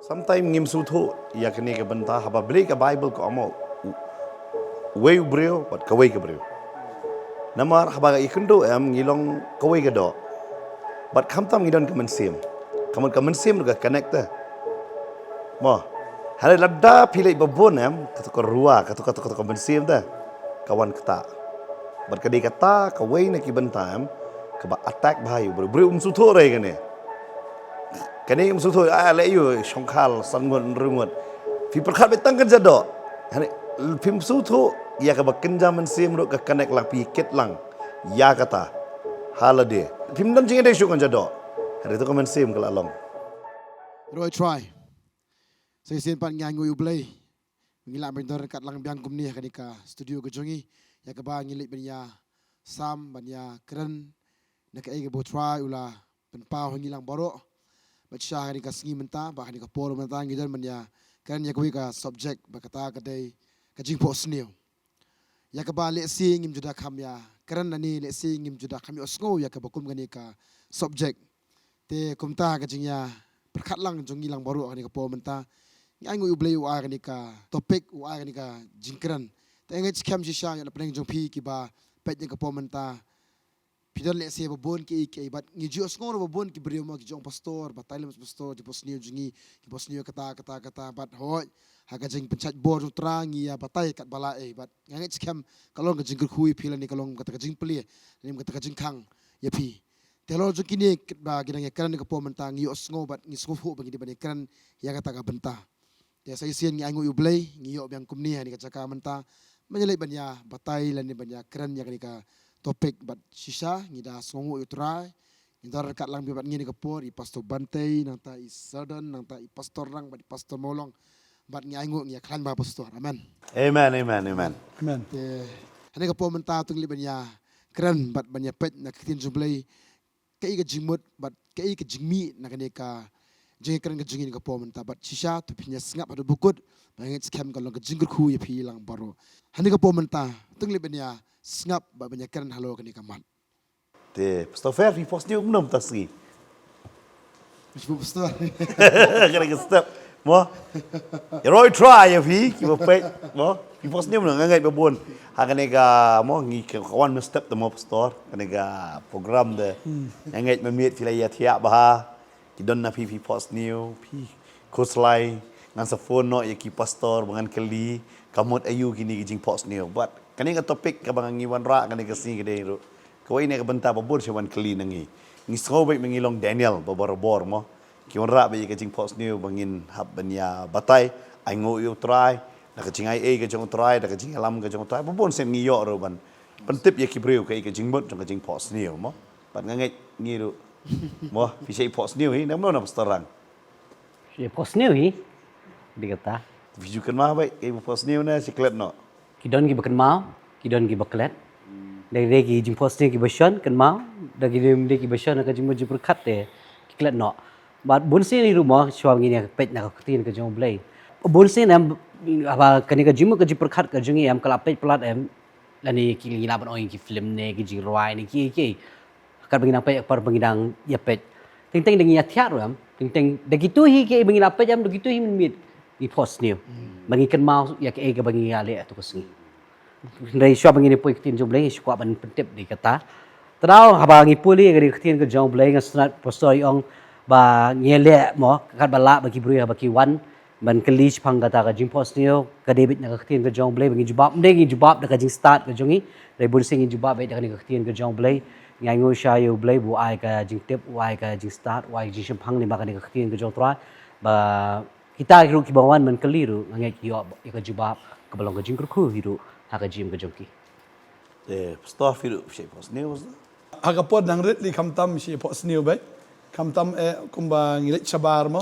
Sometimes ngim sutho ya kene ke benta haba beli ke Bible ko amo wei ubreo but kawai ke breo. Namar haba ikendo ngilong kawai ke do. But kamtam ngidon kamen sim. Kamen sim ga connect ta. Mo. Hari ladda pilih babon katu ko ruwa katu kamen sim ta. Kawan kata. But kadi kata kawai na ki benta kaba attack bhayu breo sutho rai kene. Kani musuh tu le you songkal sangon rungut. Fi perkat betang kan jado. Hani fi musuh tu ya ka bakin zaman sim ro ka connect lang pi ket lang. Ya kata holiday. Fi mdam jinga de shu kan jado. Hari tu kan sim kala long. Roy try. Saya sen pan ngangu play. Ngila bentor kat lang biang kum ni ka studio ke jongi. Ya ka ba ngilik benya sam benya keren. Nak ai ke bo try ula pen pau ngilang borok. Baca hari ka sengi mentah, bah hari ka polo mentah ngidan menya kan ya kuwi ka subject bakata kadai ka jingpo sneu. Ya ka ba le si ngim juda kham ya kan nani le si ngim juda kham osngo ya ka bakum gani ka subject. Te kumta ka jingya perkat lang jongi lang baru hari ka polo mentah. Ngai ngu ublei wa gani ka topik wa gani ka jingkran. Te ngai chkam shisha ya peneng jong pi ki ba pet ka polo mentah. Pidon le se babon ki bat ngiju osngor babon ki berioma ki jong pastor batailem pastor di posnio jungi ki posnio kata bat hoi haga jeng penchat bor utrangi ya batai kat bala bat nganget skam kalong ka jing khui philan ni kalong kata ka jing peli ni kata ka jing khang ya pi telo ju kini ba gidang ya kan ni ka pom mentang ngi osngo bat ngi sngofu bagi di bani kan ya kata ka benta ya sai sien ngi angu ublei ngi yo biang kumni ni ka caka menta menyelai banya batai lan ni banya keren ya ka topik bat sisa ngida songo utrai ngidar kat lang bibat ngini kapor i pastor Bantei nangta i Sardan nangta i pastor rang bat i pastor Molong bat ngangu ngi klan ba pastor amen Amen. ane kapor menta tung li banya keren bat banya pet na kitin jumblai kai ga jingmut bat kai ga jingmi na kane ka jing keren ga jingin kapor menta bat sisa tu pinya sngap adu bukut bangit scam kalong ga jinggur khu ya pi lang baro ane kapor menta tung li banya sngap ba banyak keren halo kani kaman. Te pastor fair fi posnio mnom tasgi. Ibu pastor. Kena ke step. Mo. Ya Roy try ya fi ki pe mo. Fi posnio mnom ngai babon. Ha kena ka mo ngi kawan me step mo pastor kena ka program de ngai memit fi la ya thia ba. Ki don na fi posnio fi koslai ngan sa phone no ya ki pastor bangan keli kamot ayu kini jing posnio but kani ka topik ka bang ngiwan ra kani ka si gede ro ko ini ka benta babur sewan keli nangi ngi srobe mengilong Daniel babor mo ki wan ra ba ka jing post new bangin hab banya batai ai ngo yu try na ka jing ai ka jong try da ka jing alam ka jong try babon sem ngi yo ro ban pentip ya ki breu ka jing bot jong ka jing post new mo pat ngai ngi ro mo fi sei post new hi nam no na pastorang Si post new hi dikata video kan ma bai ka post new na siklet no kidon gi bakan mau kidon gi baklet dari gi jing post ni gi basion kan mau dari gi basion ka jing mo jing berkat te klet no bat bonsi ni rumah syawang ni pet na ka tin ka jong blai bonsi nam aba kani ka jing mo ka jing berkat ka jing am kala pet plat am lani ki ngila ban oi ki film ne ki jing roi ni ki kan bangin pet par bangin ya pet ting ting dengan ya tiar ram ting ting begitu hi ke bangin apa jam begitu hi mit di post ni bagi kan mau ya ke bagi ale tu kesengi dari syua bangin ni poi kitin jom blai syua ban pentip di kata terau haba ngi puli gari kitin ke jom blai ngasnat pastor yong ba ngele mo kat bala bagi bru bagi wan ban kelis phang kata ka jing post ni ka debit na kitin ke jom blai bagi jubab ngi jubab da ka jing start ka jongi dari bun sing jubab ba da ka kitin ke jom blai ngai ngoi sha yo blai bu ai ka jing tip wai ka jing start wai jing shphang ni ba ka ni ka kitin ke jong tra ba kita hiru ki bawan man keliru ngai ki yo ka jubab ka balong ka jing ku hiru ha ka jim ka jongki pastor fi sei post new Agapod nang rit li kamtam si post new bai kamtam kumba ngilit sabar mo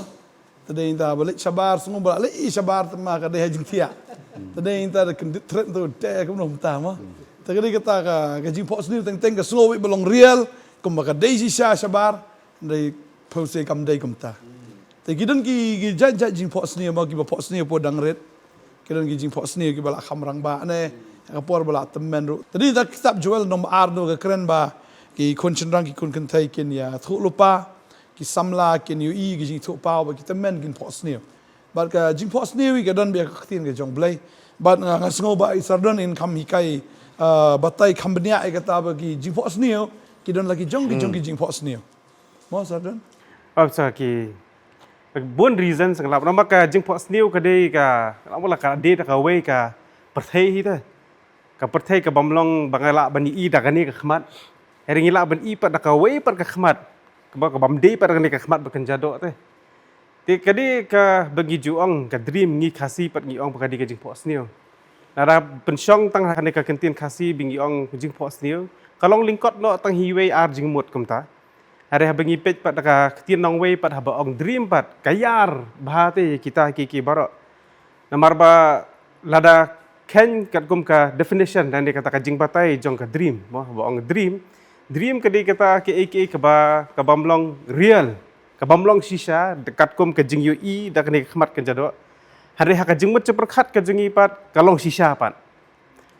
tade inta balik sabar sungu balik sabar tema ka de jing tia tade inta kendit tret tu te kum nom ta mo tadi kata ka jing post new teng teng ka sungu belong real kumba ka de si sabar dai pose kam dai kumta te gidan ki jaj jing post new mo ki post new po dang rit kidan ki jing post new ki bala khamrang ba ne ka por bala temen ru tadi tak kitab Joel nom arno ka keren ba ki kun chenrang ki kun kentai kin ya thu lupa ki samla ki new i ki jing thu pau ba ki tamen kin pos new but ka jing pos new ki don be ka tin ke jong blai but nga sngo ba isardon in kam hi kai batai kambania ai kata ba ki jing pos new ki don lagi jong ki jing pos new mo sardon Sa ki bun reason sang lap nama ka jing pos new ka dei ka la ka de ka we ka perthei hi ta ka perthei ka bamlong bangala bani i da ka ni ka khmat ering ila ban i pat da ka we pat ka khmat ka bam dei pat ka ni ka khmat ba kan jado te ti ka di ka bagi juang ka dream ngi khasi pat ngi ong pa ka di ka jing pos new nara pensyong tang ka ni ka kentin khasi bingi ong jing pos new kalong lingkot no tang hi we ar jing mut kam ta hari habangi pej pat ka ketin nong we pat haba ong dream pat kayar bahate kita ki barok namar ba lada ken kat kum ka definition dan dia kata ka jing batai jong ka dream mo haba ong dream ka di kata ke ka bamlong real ka bamlong shisha dekat kum ka jing ui da kani khmat kan jado hari ha ka jing mut ceperkhat ka jingi pat kalong shisha pat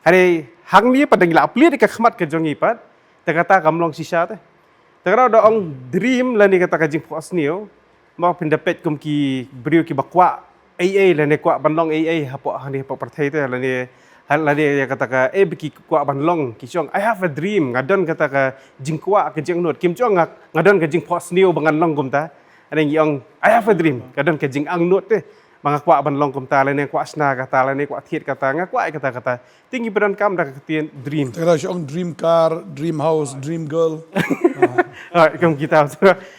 hari hang ni pat dangila apli ka khmat ka jongi pat ta kata kamlong shisha te Tagaraw da ang dream la ni kata ka jing pos niyo mo pindapet kum ki brio ki bakwa AA la ni kwa banlong AA hapo hani hapo partai te la ni kata ka biki kwa banlong ki chong I have a dream ngadon kata ka jing kwa ka jing not kim chong ngadon ka jing pos niyo bangan long kum ta ani yung I have a dream ngadon ka jing ang not te mga kwa banlong kum ta la ni kwa sna kata la ni kwa thiet kata ngakwa kata tinggi beran kam da ka tien dream tagara siong dream car dream house dream girl Kam kita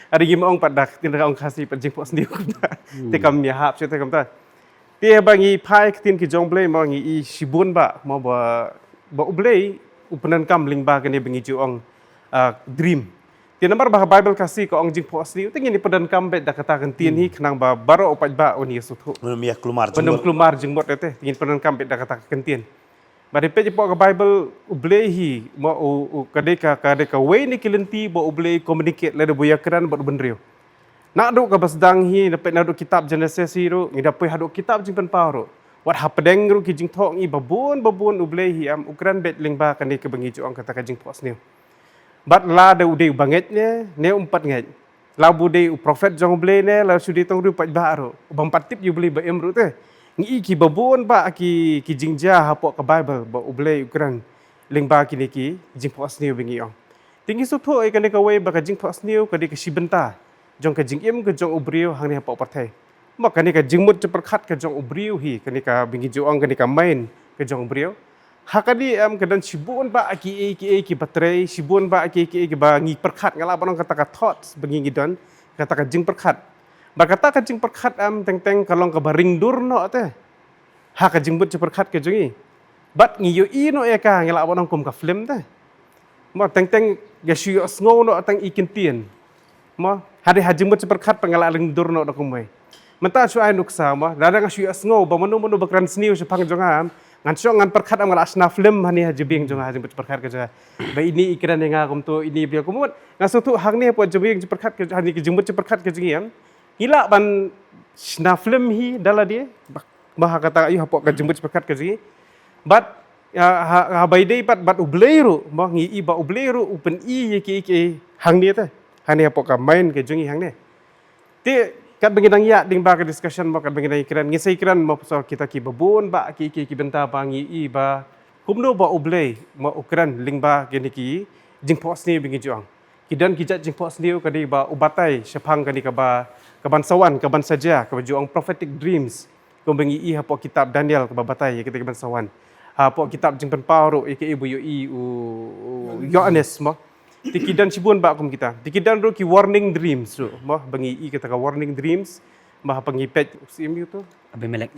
ada gimong pada tindak ong kasih pada jingpok sendiri kita. Tekam miahap cerita kam ta. Dia bangi pai ketin ki jong blay mau ngi i sibun ba mau ba blay upanan kam ling ba kene bangi juong dream. Dia nomor bah Bible kasih ko ong jingpok sendiri tinggi ni padan kam bet da kata kan tin hi kenang ba baro opat ba oni sutu. Menemiah kelumar Penum kelumar jingmot teh tinggi padan kam bet da kata kan tin. Bari pe po ka Bible ublehi mo kadeka we ni kilenti bo ublei communicate le buya kran bo benrio. Nak do ka basdang hi dapat nak do kitab Genesis ro ngi dapat hadu kitab jing pen paro. Wat hapedeng ro ki jing thok ngi babun ublehi am ukran bet lingba kan ni ke bengi juang kata ka jing pos ni. Bat la de ude banget ne umpat ngai. La bude prophet jong ublei ne la sudi tong ru pat baro. Bampat tip yu beli ba em ru te. Ngi ki babun ba ki jingja hapo ka Bible ba ublei ukran lingba kini ki jing pos ni bengi ong. Tinggi su tho kan ka we ba ka jing pos ni ka di ka sibenta. Jong ka jing im ka jong ubrio hang ni hapo partai. Ma kan ka jing mut ceperkhat ka jong ubrio hi kan ka bengi juang kan ka main ka jong ubrio. Hakadi am kedan sibun ba ki baterai sibun ba ki ba ngi perkhat ngala banong kata ka thoughts bengi ngidon kata ka jing perkhat. Bakata ka jing perkhat am teng kalong ka baring dur no te. Ha ka jing but perkhat ka jongi. Bat ngi yo i no e ka ngala banong kum ka film te. Mo teng ga syu sngo no teng ikin tien. Mo hari hajing but perkhat pangala ring dur no kum mai. Menta su ai nuksa mo dada nga syu sngo ba manu bakran sniu se pang jongam. Ngan so ngan perkhat am ngala asna film hani hajibing jong hajing but perkhat ka ja. Ba ini ikran nga kum to ini bia kumut. Ngaso tu hang ni po jibing perkhat ka hani jing but perkhat ka jingiam. Ila ban sna film hi dala dia bah kata ayu hapok ka jembut sepakat ka ji bat ha baidei bat ubleiru bah ngi i ba ubleiru upen i ki hang dia ta hani hapok ka main ke jungi hang ne ti kat bengidang ya ding ba ka discussion mo kat bengidang ikran ngi ikran mo so kita ki babun ba ki benta ba ngi i ba kumno ba ublei mo ukran lingba kini ki jingpos ni bingi juang kidan kijat jingpos ni ka di ba ubatai sepang ka ni ka ba kabansawan kaban saja kebajuang prophetic dreams kumbengi i hapo kitab Daniel kebabatai kita kabansawan hapo kitab jingpen pauro ike ibu yo i Yohanes mo tikidan sibun ba kum kita tikidan ro ki warning dreams ro mo bengi i kita ka warning dreams mah pengipet sim tu Abimelek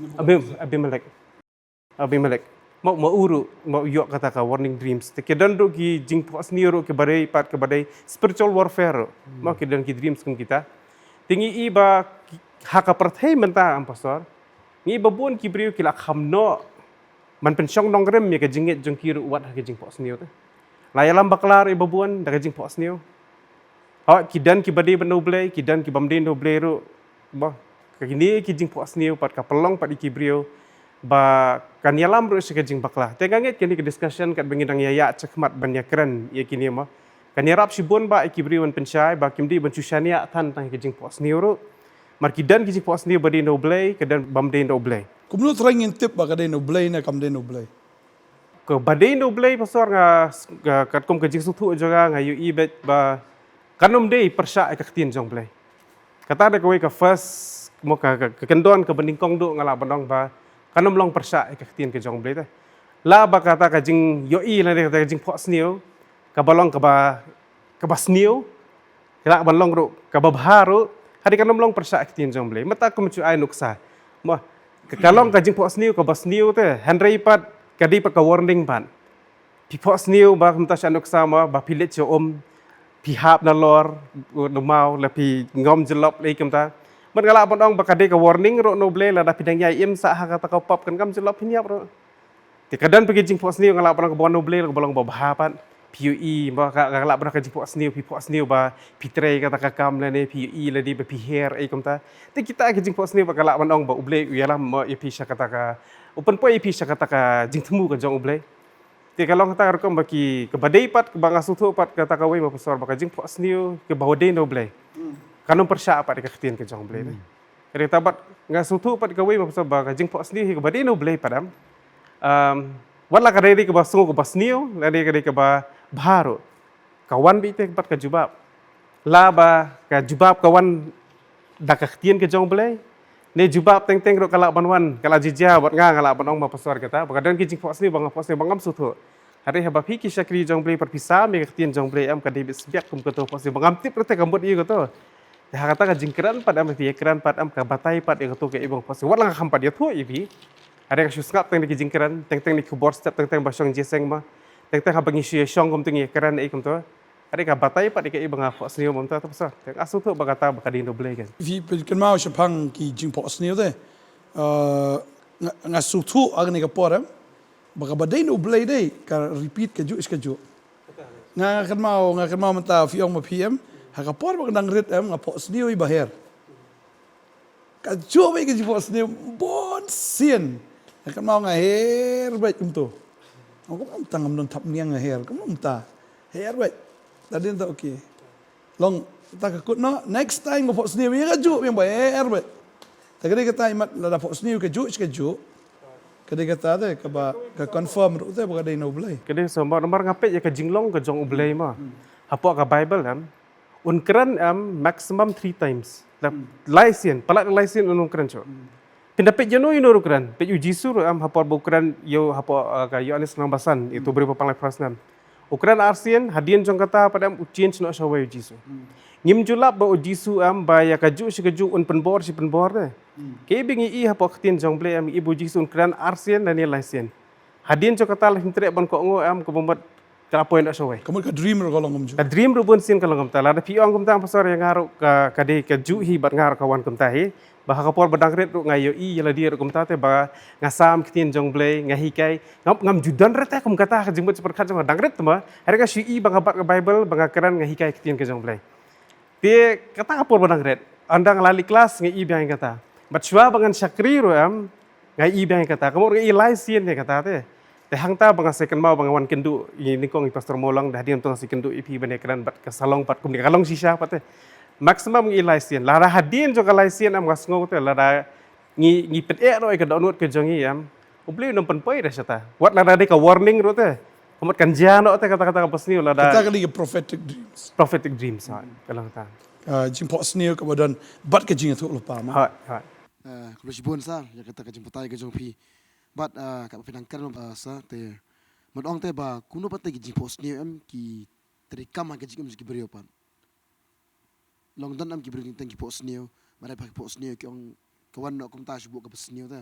mau uru mau yo kata ka warning dreams tikidan ro ki jingpos ni ro ke badai pat ke badai spiritual warfare mo kidan ki dreams kum kita tinggi iba haka perthai menta am pastor ngi babun kibriu kila khamno man pensyong nong rem ya ka jingit jong kiru wat ha jing pos niu te layalam baklar iba buan da jing pos niu ha kidan ki bade beno blai kidan ki bamden do blai ro ba ka kini ki jing pos niu pat ka pelong pat kibriu ba kan yalam ro se ka jing bakla te ganget kini ke discussion kat bengidang ya cekmat banyak keren ya kini ma kan yarap si bon ba ikibri wan penchai ba kimdi ban chushania tan tang kijing pos niu ru mar kidan kijing pos niu badi no blay kedan bam de no blay Kumno training tip ba kadai no blay na kam de no blay. ke badi no blay pasor nga kat kom kijing suthu jaga nga yu ibet ba kanom de persya ka tin jong blay kata da kawai ka first mo ka kendon ka banding kong do ngala bandong ba kanom long persya ka tin ke jong blay ta la ba kata ka jing yo i la ka jing pos niu ka balong ka ba sniu kala balong ro ka babharu hari kanom long persya ka tin jong blay mata ko mu ai nuksa mo kalong ka jing pos niu ka bas niu te henry pat kadi pa ka warning ban pi pos niu ba kumta sya nuksa mo ba pilit jo pihap na lor no mau la pi ngom jelop le kumta man kala bandong ba kadi ka warning ro no ble la da pidang yai im sa ha kata ka pop kan kam jelop pinyap ro ti kadan pergi jing pos niu ngala bandong ka bon no ble ka balong ba bahapan PUE ba kala bandong ka jing pos niu ba pitre kata ka kam la ne PUE la di ba piher ai kumta ti kita ka jing pos niu ba kala bandong ba uble yala mo ipi sya kata ka open po ipi sya kata ka jing temu ka jong uble ti kalong kata rekom baki ke badai pat ke banga suthu pat kata ka wei ma pasor ba ka jing pos niu ke bawde no uble kanom persya pat ka khtin ke jong uble re tabat nga suthu pat ka wei ma pasor ba ka jing pos niu ke bawde no uble padam wala ka dei ke ba sungu ke bas niu la dei ke ba bharu kawan bi te pat ka jubab la ba ka jubab kawan da ka khtin ke jong uble ne jubab teng ro kala banwan kala jija bat nga kala banong ma pasor kata bagadan ki jing pos ni bang bangam suthu hari haba phi ki sakri jong ble par pisa me ktien jong ble am ka de bisbiak kum ko to pos ni bangam tip rete kambut i ko to ya kata ka jingkran pad am ti ekran pad am ka batai pad e to ke ibong pos wat lang kham pad ya thu i bi hari ka susngap teng ki jingkran teng ni keyboard step teng basong jeseng ma teng ha bangi shi shong kum teng ekran e kum to hari ka batai pad ke ibang pos ni mom ta pasor teng asu thu bagata bakadi no ble kan If you can mau Japan ki jing pos niu de nga su thu ag ni ka poram baka badai no blay de ka repeat ka ju nga kan mau menta fiong ma PM ha ka por baka nang rit nga pos niu i baher ka ju ba ki jing pos niu bon sien nga kan mau nga her ba umto ako am tangam don tap niang nga her kam ta her ba tadi ta okay long ta ka no next time mo pos niu nga ju yang ba her ba ta kadi kata imat la da pos niu ka ju kadi kata de ka ba ka confirm ru te ba dai no blay kede so nomor ngapet ya ka jinglong ka jong ublay ma hapo ka bible am unkran am maximum 3 times la laisen palak laisen unung kran cho pindapet jeno ino rukran pe ju jisu am hapo bukran yo hapo ka Yohanes 16 itu beri papang prasnan ukran arsien hadian jong kata pada ujian no shawai jisu ngim julap ba jisu am ba ya ka ju si ka ju un penbor si penbor de ke bingi i hapo ktin jong ble am ibu jisu ukran arsien dan laisen hadian jong kata la hintre ban ko ngo am ko bombat ka poin no shawai kamu ka dream ro kolong ka dream ru bun sin kalong ta la da piong kum ta pasar yang ngaru ka de ka ju hi bat ngar kawan kum ta hi ba ka por badang ret ru ngayo i yala dia kum ta te ba ngasam ktin jong ble ngahi kai ngam judan ret kum kata ka jimbat seperti jong dang ret ma hari ka sui i bang ka bible bang keran ngahi kai ktin ke jong ble te kata ka por badang ret andang lali kelas ngai i bang kata bat shwa bangan sakri ru am ngai i bang kata kamu ngai laisien ne kata te hangta bang second mau bang wan kendu ini kong pastor molong dah diam tong si kendu ipi bane keran bat ka salong pat kum kalong sisa pat maximum ngi laisien lara hadin jo ka laisien am ngasngo te lara ngi pet e ro ka donut ke jongi am ubli nom pen poi resata wat lara de ka warning ro te komot kan jano te kata-kata ka pasni lara kata kali prophetic dreams kalong ta jing pos niu ka badan bat ka jing tu lupa ma ha Kalau si bon sa ya kata ka jemputai ka jong pi but ka pinang kan sa te modong te ba kuno pate ki jing pos niu am ki terikam ka jing ki brio pan long dan am ki brio tang ki pos niu mara pa pos niu ki ong kawan no kum ta sibuk ka pos niu ta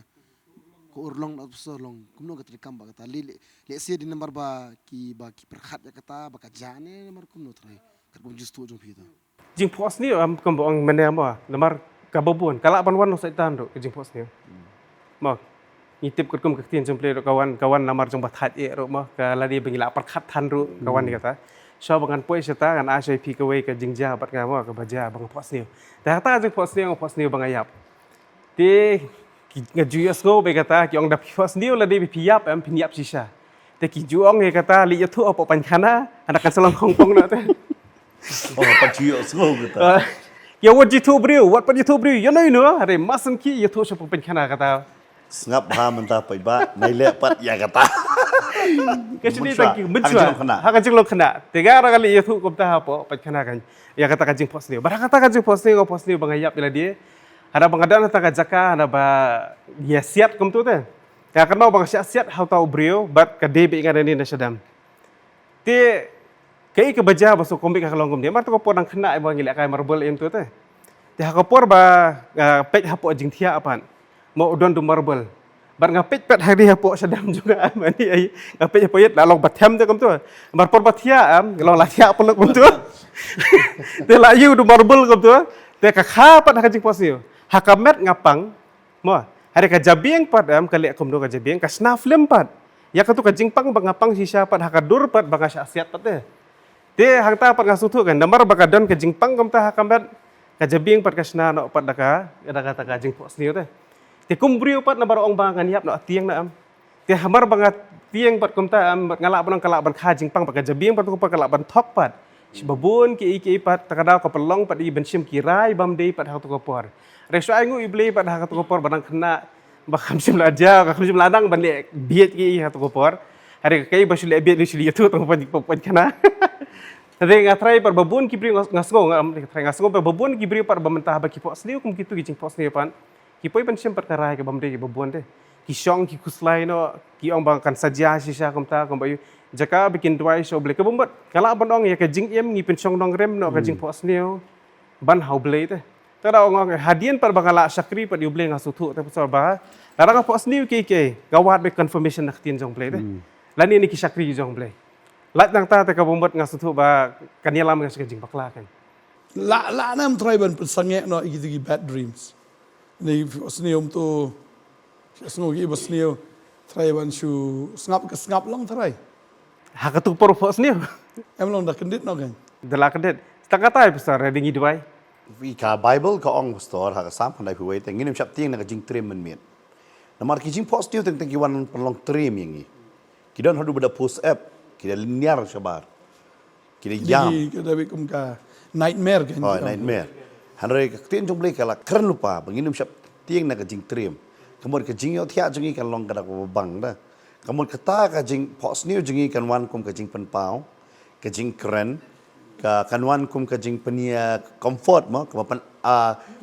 ko urlong na so long kuno ka terikam ba kata le se di nomor ba ki perkhat ya kata ba ka jane nomor kuno trai ka kum justu jong pi ta jing pos ni am kembang mana ma lemar kababun kala panwan no saitan ro jing pos ni ma ngitip kum kaktin jomple ro kawan namar jong bathat e ro ma kala di bengila perkhat tan ro kawan ni kata so bangan poi seta kan asai pi kawai ka jingja bat ka ma ka baja bang pos ni ta ta jing pos ni bangayap ti ngajuyas go be kata ki ong da pos ni la di piap am piap sisa te ki juong e kata li yatu opo pankana anak kan selang hongkong na te Oh, paciyo so kita. Ya what YouTube brio, what pa YouTube brio, yan ay no, are masan ki YouTube siya pagpin kana kata. Ngap ha mentah pai ba, nai lepat ya kata. Kasi ni tagi Hang menjua, jong kena. haka jing lo kena. Tiga orang kali YouTube kom ta po, pat kana kan. Ya kata kajing post ni. Barang kata kajing post ni bangayap bila dia. Ada pengadaan ta kajaka, ada ba ya siat kom tu teh. Ya kenal bang siat how tahu brio, bat kadebe ingat ni nasyadam. Ti kay kebaja baso komik ka kalongom dia, mar to ko podang kena ibang ngilak kay marble em tu teh. Ti hakapor ba pej hapo jing thia apan. Mau udon tu marble. Bar ngapit pet hari hapo sadam juga mani ai ngapit hapo yet lalong bathem tu kom tu. Mar por bathia long lathia peluk kom tu. Te la yu tu marble kom tu. Te ka kha pat ka jing posio. Hakamet ngapang mo. Hari ka jabieng pat kali kom do ka jabieng ka snaflem pat. Ya ka tu ka jingpang bangapang sisa pat hakadur pat banga syasiat pat te. Te hangta pat ngasutu kan namar bakadon ke jingpang kom ta hakamet kajabing pat kasna no pat daka kata ka jing pos niu te. Te kumbriu pat namar ong bangan yap no tiang na am. Te hamar bangat tiang pat kom ta am ngalak ban kalak ban ka jingpang pat kajabing pat ko pat kalak ban thok pat. Babun ki pat takadaw ka pelong pat i bensim kirai bam dei pat hatu ko por. Reso aingu ible pat hatu ko por badang kena bakam sim laja ka sim ladang ban le biet ki hatu ko por. Hari kai basul le biet li tu to pan kana. Tadi ngatrai par babun kibri ngasgo ngatrai ngasgo par babun kibri par bamentah ba kipo asli kum kitu gicing pos ni pan kipoi pan sim perkara ke bamde ke babun de kisong ki kuslai no ki ong bang kan saja sisa kum ta kum bayu jaka bikin duai so ble ke bombat kala ban ong ya ke jing em ngi pen song dong rem no ke jing pos ni ban hau ble te tada ong hadien par bangala sakri par di ble ngasutu te pasal ba larang pos ni ke gawat be confirmation nak tin jong ble te lani ni ki sakri jong ble lat nang ta te ka bombat ngasutu ba kanialam ngas ke jing bakla kan La nam try ban sange noigi bad dreams. Ni snium tu sngo gi basnio try ban shu ngap long try. hakatu por pos ni Em long da kendit no kan. dala kadet takata besar redingi duai Vi ka Bible ka ong pastor ha ka sam pandai pu wei teng nginim chap tiang na ka jing trim men miet. Namar ki jing post tiu teng ki wan long trim yangi. Ki don hadu beda post app, ki da linear sabar. Ki da jam. Jadi kada be kum ka nightmare kan. Oh, nightmare. Hanre ka tien jong blei kala keren lupa banginum syap tieng na ka jing trim. Kamon ka jing yo thia jengi kan long kada ko bang da. Kamon ka ta ka jing pos niu jengi kan wan kum ka jing pen pau, ka jing keren, ka kan wan kum ka jing penia comfort mo ka pan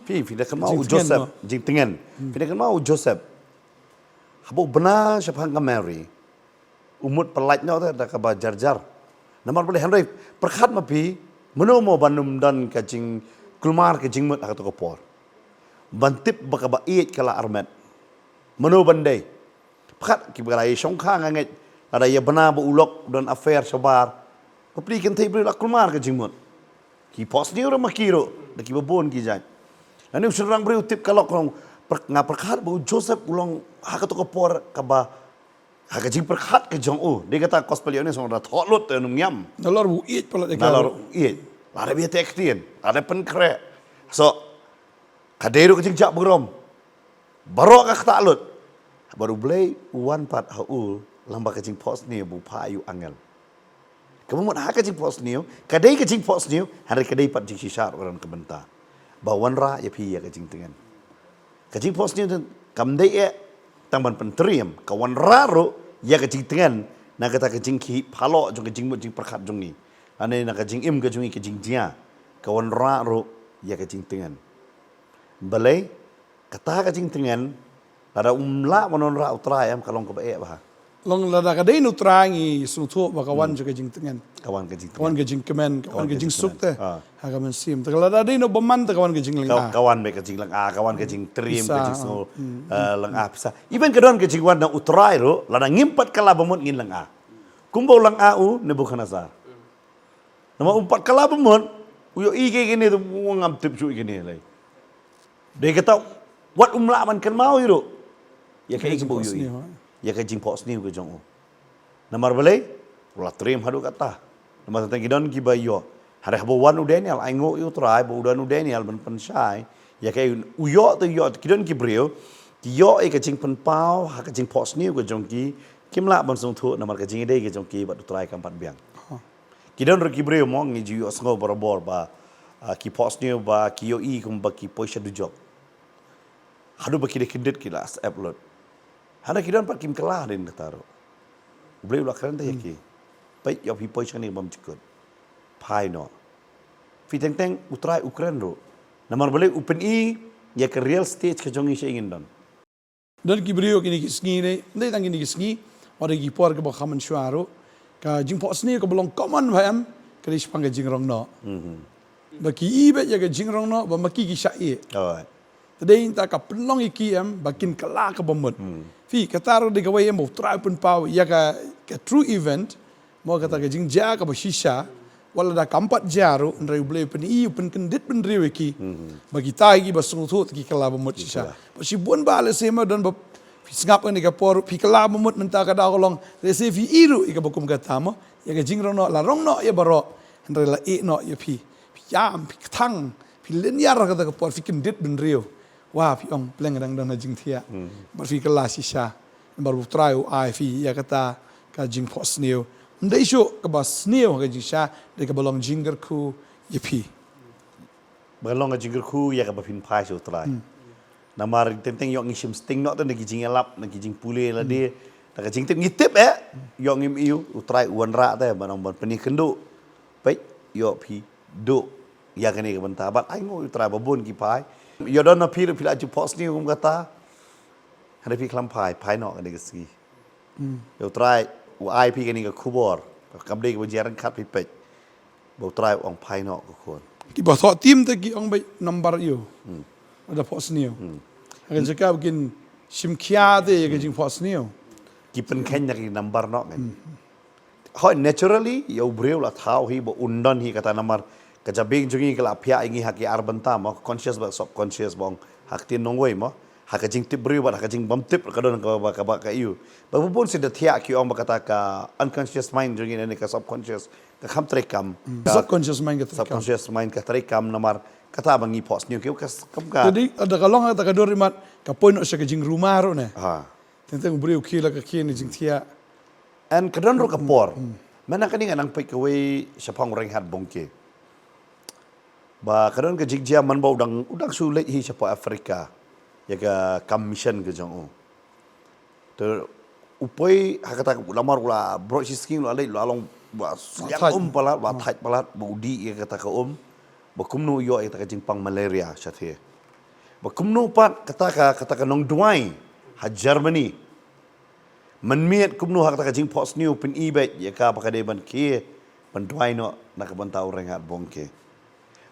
fi da kan mau Jing tengen Joseph mo. jing tengen. Fi da kan mau Joseph. Habo benar syap hang ka Mary. Umut pelat nyo da ka ba jar-jar. Namar boleh hanre perkhat ma pi menomo banum dan ka jing kulmar ke jing mut hak to por. Bantip baka ba iet kala armet. Meno bandai. Phat ki bala song kha nganget ada ya bana ba ulok dan affair sabar. Papli kan thai bri kulmar ke jing mut. Ki pos ni ora makiro da ki babon ki jan. Ani usrang bri utip kalok long perkhat ba Joseph ulong hak to por ka ba hak jing perkhat ke jong dia kata kospel ni song da tholot te num nyam. Nalor bu eat pala de Nalar iya, ada biar tekstian, ada penkre. So, kaderu kecing jak berom, baru kak taklut, baru beli uan pat haul, lamba kecing pos ni bu payu angel. Kamu mau hak kecing pos ni, kadai kecing pos ni, hari kadai pat jing sisar orang kebentar. Bawan ra ya pi ya kecing tengan. Kecing pos ni kamdai ya, tamban penteriam, kawan raro ya kecing tengan. Nak kata kecing ki palo jong kecing mut jing perkat jong ni. Ane nak kecing im ke jong kecing dia. Kawan raro ya kecing tengan. Balai kata kecing tengan ada umla manon ra utrai am kalong ke bae bah. long la da kadai nu trangi sutu ba kawan jo kajing tengen. Kawan kecing tengan. Kawan kajing kemen, kawan kajing suk te. Ah. Ha ka men sim. Takala da dai no beman te kawan kajing lenga. Kawan be kecing lang kawan kecing trim Bisa, kecing so lang bisa. Even kedon kecing wan na utrai ro lana ngimpat kala bamut ngin lang Kumbau lang au Nebuchadnezzar. Nama umpat kala bamut uyo ige gini tu ngam tip cu gini lai. Dia kata wat umla man kan mau iro. Ya kai Kajing kumbau pos ni, yo. ha? Ya kai jing pos ni ke jong. Namar balai ula trim hadu kata. Nama tentang gidon ki bayo. Hari habo wan u Daniel aingo yu trai bo udan u Daniel ben pensai. Ya kai uyo tu yo gidon ki brio. Ki yo e kajing pen pau ha kajing pos ni ke jong ki kimla ban song thu namar kajing dei ke jong ki bat trai kam pat biang. Kidon ro kibreu mo ngi ju sngo borobor ba ki posnio ba ki yo I kum ba ki poisha du jok. Hadu ba kide kindet kilas upload. Hana kidon pat kim kelah din taro. Breu la kran ta yaki. Pai yo pi poisha ni bam chikut. Pai no. Fi teng teng utrai Ukraine ro. Namar balik open I ya ke real stage ke jongi she ingin don. Dan kibriyo kini kisngi ne, ndai tang kini kisngi, ora ki por ke ba khaman shuaro, ka jing po sni ko belong common bham, ke ris pang jing rong no. Ba ki I be ya ke jing rong no ba maki ki syai. Alright. Tadai ta ka pelong iki am bakin kala ka bomot. Fi ka taro de ka way mo try pun pau ya ka true event, mo kata ke jing ja ka ba shisha, wala da kampat jaro ndrai ble pen I pen kendit pen riwe ki. Bagi tai ki ba sung thu ki kala bomot shisha. Ba si bon ba le sema don ba ngap ni ka por pi kala bomot menta ka da kolong rese fi iru I ka bakum ka tamo ya ka jing rong no la rong no ya baro ndrai la e no ya pi yam pi thang pi len yar ka ta ka por fi kendit ben riwe. Wah, pi ong pleng dang dang na jing thia. Bar fi kala shisha. Bar bu try ai fi ya kata ka jing pos neo. Ndai sho ka bas neo ka jing sha de ka balong jinger ku yipi. Balong jingger ku ya ka ba pin pai so try. Namar tenteng yo ngishim sting no ta ngi jing elap ngi jing pule la de. Ta ka jing tip ngitip yo ngim iu utrai uan ra ta banong ban peni kendu. Pai yo pi do ya ka ni ka banta bat ai ngo utrai babon ki pai. Yo don na pil aju pos ni kum kata. Hada pi klam pai no kan ski. Yo try u ai pi kan ni ka kubor. Kam de ka jaran khat pi pek. Bo try ong pai no ko kon. Ki ba tho tim te ki ong bai number yo. Ada pos neo. Akan cakap begin sim kia te ya ka jing pos neo. Ki pen ken nak number no kan. How naturally yo breu la thau hi bo undon hi kata number kajabing jungi kala pia ingi haki arbanta mo conscious ba subconscious bong hak tin nongoi mo hak jing tip bri ba hak jing bam tip ka don ka iu ba pun se de thia ki ong ba kata ka unconscious mind jungi ne ka subconscious ka kham trekam Subconscious mind ka. subconscious mind ka trekam namar kata bangi pos ni ka kam ka Jadi ada kalong ada ka dorimat ka poin o siya ka jing rumah ro ne. ha Tentang beri ukila ka kini jing thia. and kadon ro ka por mana kani ngang pai ka we sapang reng hat bongke ba kadon ka jigjia man ba udang sulit hi siapa Afrika ya ka commission ke jong to upoi hakata lamar ula bro sisking lo alai lo along ba yang palat ba thai palat budi ya kata ka ba kumno yo ya ka jingpang malaria sathe ba kumno pat kata ka nong duai ha Germany man miet kumno hakata ka jing pos new pin ibet ya ka pa ban ke ban duai no nak bantau rengat bongke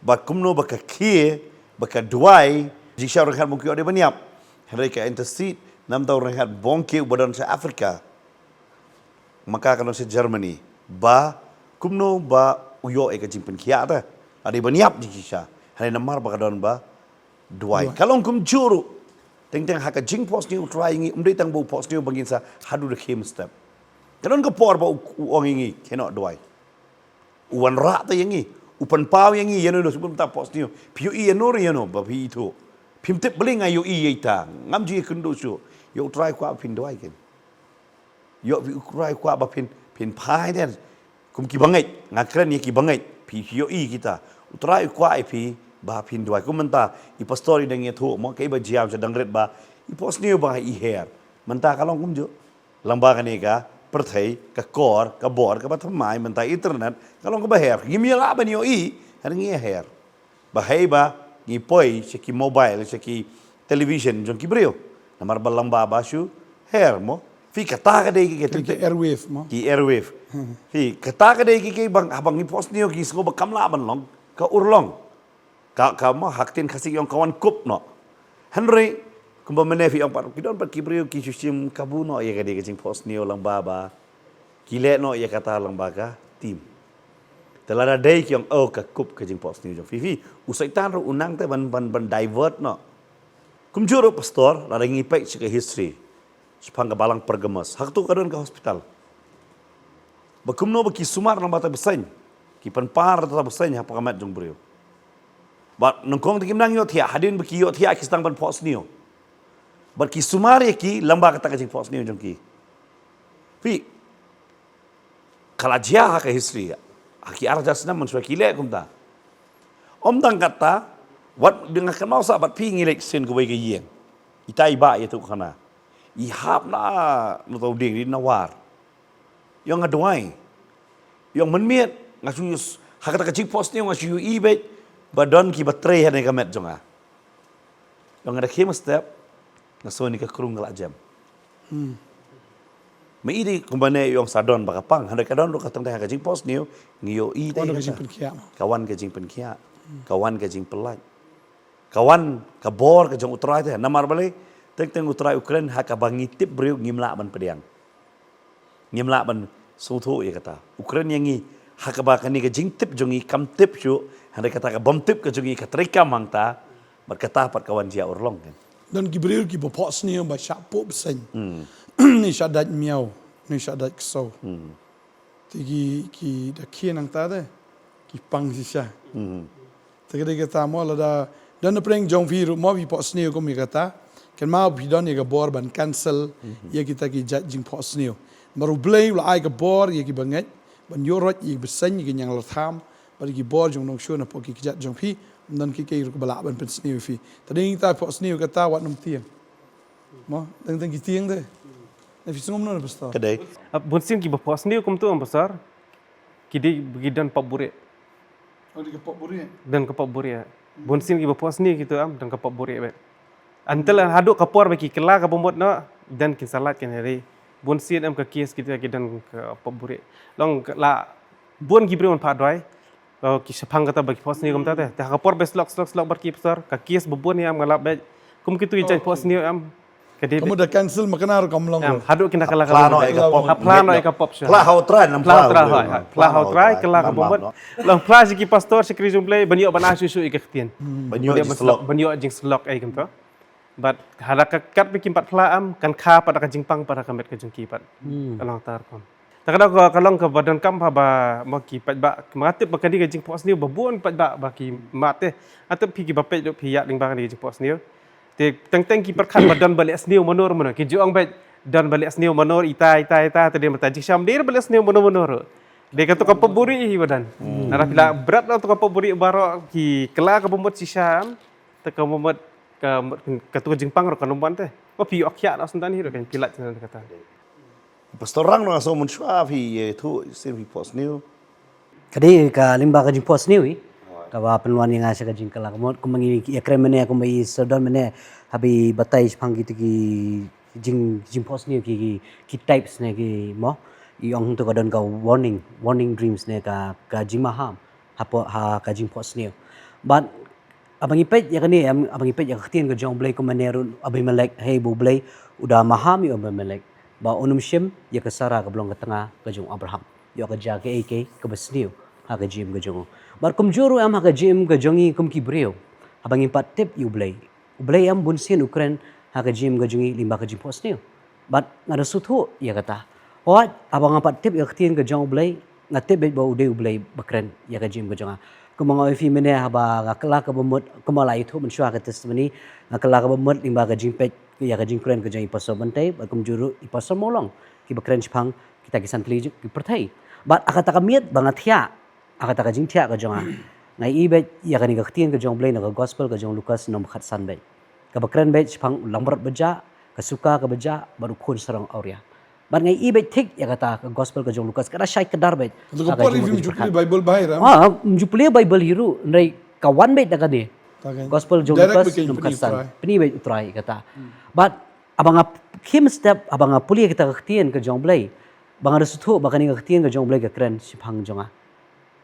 ba kumno ba ka kie ba ka duai jisha rehat bongke ode baniap hari ka intercede nam tau rehat bongke badan sa Afrika maka kalau sa Germany ba kumno ba uyo e ka jingpen kia ta ade baniap jisha hari namar ba ka don ba duai kalau kum juru teng haka jing pos ni trying umdai tang bo pos ni bangin sa hadu the came step kalau ka por ba uang ingi cannot duai uan ra ta yangi upan pau yang i yano sebelum tak pos ni piu i yano yano babi itu pim tip beli ngai yo i ita ngam ji kendo su yo try kwa pin doai ken yo try kwa ba pin pai den kum ki bangai ngakran ni ki bangai pi yo i kita try kwa i pi ba pin doai kum menta i pastori dang ye thu mo kai ba jiam sa dang ret ba i pos ni ba i her menta kalong kum jo lamba kan ni ka perthai ka kor ka bor ka pathamai mentai internet kalong ka baher gimia la ban yo I har ngi her bahai ba ni poi seki mobile seki television jong ki breo namar balamba basu her mo fi kata ka dei Ki airwave mo. ki airwave fi kata ka dei ki bang abang ni post niyo ki sko ba kamla ban long ka urlong ka ma haktin khasi yong kawan kup no henry kumba menefi ang par kidon par kibriyo ki susim kabuno ya kadi kajing post niyo lang baba kile no ya kata lang baga tim telada day ki ang ka kup kajing post niyo fifi usai tan ro unang te ban divert no kumjuro pastor la ringi pek ke history sepang balang pergemas hak tu kadon ke hospital bakumno baki sumar lang bata besain ki panpar ta besain ha pakamat jong brio ba nongkong tikim nang yo thia hadin baki yo thia kistang ban post niyo Barki sumari ki lamba kata kajing pos ni jong ki. Pi kalajia ha ka history ya. Aki arjas na mansua kile kumta. Om tang kata, wat dengan kenal sahabat pi ngilek sen ke ke yeng. Itai ba itu kana. Ihap na no tau ding di nawar. Yang ngaduai. Yang menmiet ngasu hakata kecik post ni ngasu ibet badan ki batre hane kamet jonga. Yang ada khema step ngaso ni ka krung ngala jam. Maidi kumbane yung sadon bakapang handa kadon lo katang teh kajing pos niu ngiyo i Kawan teh kajing penkia. kawan kajing penkia kawan kajing pelaj kawan kabor kajing utrai teh namar balik teng utrai Ukraine haka bangi tip briu ngimla ban pediang ngimla ban suthu ya kata Ukraine yang ngi haka ba kani kajing tip jongi kam tip syu handa kata ka bom tip kajing ka trika mangta berkata pat kawan dia urlong kan Dan Gibril ki bopos ni ba syapo besen. Ni syadat miau, ni syadat kesau. Tigi ki da kien ang tade ki pang sisya. Tagi kata mo la da dan preng jong viru mo vi pos ni ko mi kata kan mau bi don ye bor ban cancel ye kita ki jat jing pos ni. Baru blay la ai ka bor ye ki banget ban yorot ye besen ye nyang la tham bari ki bor jong nong shu na po ki jat jong pi dan kiki ru balak ban pen sniu fi tadi kita po sniu kata wat num tiang mo teng ki tiang de na fi sungom no pastor kedai Bunsin ki bapos ni kum tu ang besar. Kidi begidan pap buri oh di kepok buri dan kapap buri. Bunsin ki bapos ni gitu am dan kapap buri bet. Antela haduk kapor bagi kela ka bomot no dan ki salat kan hari. Bunsin am ka kies kita ki dan kapap buri. Long la bun ki bri on pa doi. Kalau kisah kata bagi pos ni kum teh, teh kapor beslok berki besar, kakis bubun yang ngalap bet, kum kitu ijai pos ni am, kedi kamu dah cancel makanar kamu long haduk kena kalah plano kalah, ai ka pop plano ai ka pop sya, pla hau trai nam pla hau try kalah ka bomot, long pla siki pastor sikri jumplay banyak ban asu ik ketien, banyo slok banyak jing slok ai kum tu, but hadak kat bikin 4 pla am kan kha pada ka jingpang pada ka met ka jingki pat, kalong tar kon. Takada ko kalong ke badan kam ba maki pat ba matip bakadi ke jing pos ni babun pat ba baki mate atau pigi bapet do piyak ling bang di jing pos ni te teng ki perkhat badan balik sniu menur mana ki juang bet dan balik sniu menur ita tadi mataji syam dir balik sniu menur de ka to ka paburi hi badan nara pila berat to ka paburi baro ki kela ka bomot si syam te ka bomot ka to jingpang ro kanomban teh ma pi okya la sundan hi ro kan pilat kata pastor rang no aso mun shwa fi tu sim fi pos niu Kadi ka limba ka jing pos niwi. Ka ba penluan yang asa ka jing kala kamot kumangi ya kremene aku mai sodon mene habi batai pang gitu ki jing pos niwi ki types ne ki mo iong tu ka don ka warning dreams ne ka jing maham ha ka jing pos niwi. But abang ipet ya kani abang ipet ya khtien ka jong blay ko manerun abimelek hey bu blay udah maham yo abimelek ba onum shim ya kasara ka blong ka tengah ka jong Abraham yo ka jaga ke besniu ha ka jim ka jong bar kum juru am ha ka jim ka jongi kum ki breu abang impat tip yu blay am bunsin Ukraine ha ka jim ka jongi limba ka jim posniu but ngada suthu ya kata what abang impat tip ya khtien ka jong blay ngatip bet ba ude blay bakren ya ka jim ka jonga kumanga fi mene haba ngakla ka bomot kumala itu mensyua ka testimony ngakla ka bomot limba ka jim pet ya ka jing kren ka jing pasal bantai bakum juru i pasal molong ki bakren chpang kita kisan tli ki perthai bat akata ka miet bangat thia akata ka jing thia ka jonga ngai i bet ya ka ni ka ktien ka jong blai na ka gospel ka jong Lukas nom khat san bet ka bakren bet chpang lambar beja ka suka ka beja baru khun sarang auria bat ngai i bet thik ya kata ka gospel ka jong Lukas kada shai kedar bet lu ko por review jukli bible bahira jupli bible hiru nai kawan bet daga ni gospel jong Lukas nom khat san peni bet utrai kata but abang kim step abang puli kita khtien ke jong blai bang ada suthu bakani ke khtien ke jong blai ke kren sipang jonga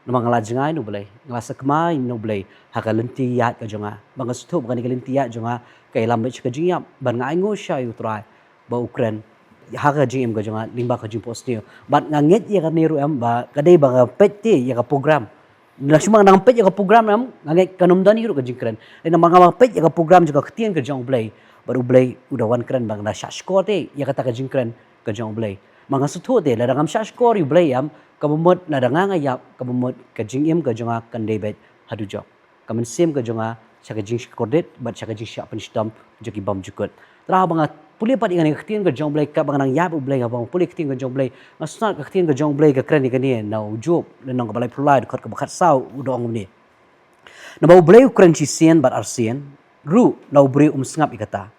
namang ngala jengai no blai ngala sakmai no blai haka lenti yat ke jonga bang suthu bakani ke lenti yat jonga ke lam be ke jingyap ban ngai ngo sha utrai ba ukren haka jingem ke jonga limba ke jing postiu bat nganget ya ka niru am ba kadai bang peti ya ka program nak cuma nang pet ya ka program am nganget kanum dani ru ke jing kren namang ngama pet ya ka program juga khtien ke jong blai baru blay udah wan keren bang na shashkor te ya kata ka jingkren ka jong blay manga sutho te la dangam shashkor yu blay am kabumot la danganga ya kabumot ka jingim ka jonga kan debet hadu jok kamen sim ka jonga chaka jing kordet bat chaka jing sha pen stam joki bam jukut tra banga puli pat ingan khtien ke jong blai ka bangang yap u blai abang puli khtien ke jong blai ngasnat ke khtien ke jong blai ke kren ni na job le nong balai pulai khot ke bakhat sau u dong ni na bau blai ukran chi sien bat arsien ru na ubri sngap ikata